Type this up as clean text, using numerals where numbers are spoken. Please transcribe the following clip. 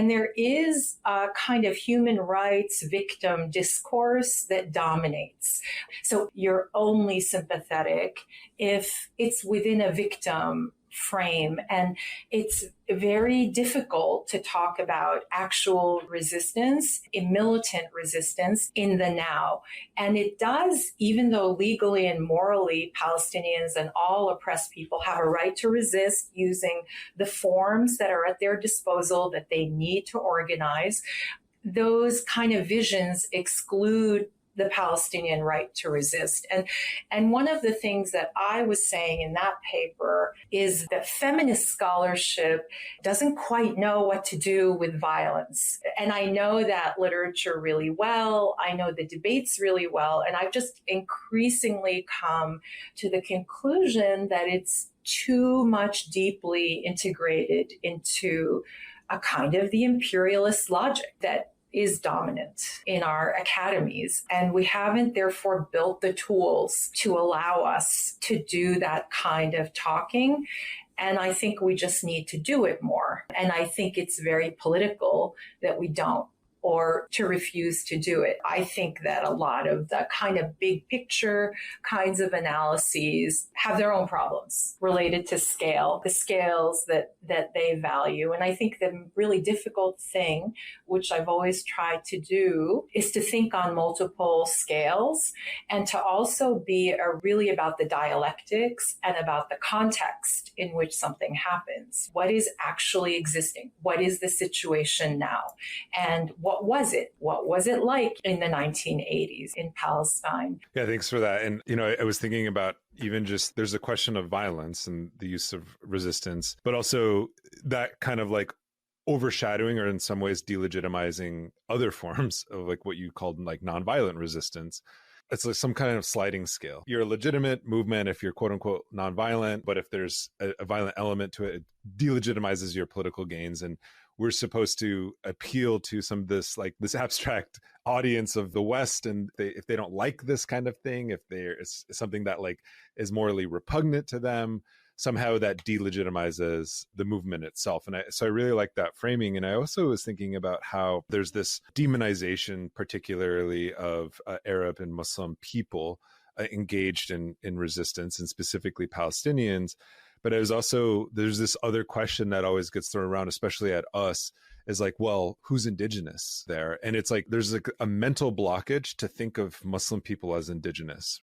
And there is a kind of human rights victim discourse that dominates. So you're only sympathetic if it's within a victim frame. And it's very difficult to talk about actual resistance, militant resistance in the now. And it does, even though legally and morally, Palestinians and all oppressed people have a right to resist using the forms that are at their disposal that they need to organize. Those kind of visions exclude the Palestinian right to resist. And one of the things that I was saying in that paper is that feminist scholarship doesn't quite know what to do with violence. And I know that literature really well. I know the debates really well. And I've just increasingly come to the conclusion that it's too much deeply integrated into a kind of the imperialist logic that is dominant in our academies. And we haven't therefore built the tools to allow us to do that kind of talking. And I think we just need to do it more. And I think it's very political that we don't, or to refuse to do it. I think that a lot of the kind of big picture kinds of analyses have their own problems related to scale, the scales that they value. And I think the really difficult thing, which I've always tried to do, is to think on multiple scales and to also be really about the dialectics and about the context in which something happens. What is actually existing? What is the situation now? And what was it? What was it like in the 1980s in Palestine? Yeah, thanks for that. And, I was thinking about even just there's a question of violence and the use of resistance, but also that kind of like overshadowing or in some ways delegitimizing other forms of like what you called like nonviolent resistance. It's like some kind of sliding scale. You're a legitimate movement if you're quote unquote nonviolent, but if there's a violent element to it, it delegitimizes your political gains. And we're supposed to appeal to some of this abstract audience of the West. And if they don't like this kind of thing, if it's something that like is morally repugnant to them, somehow that delegitimizes the movement itself. And so I really like that framing. And I also was thinking about how there's this demonization, particularly of Arab and Muslim people engaged in resistance, and specifically Palestinians. But there's this other question that always gets thrown around, especially at us, is like, well, who's indigenous there? And it's like, there's like a mental blockage to think of Muslim people as indigenous,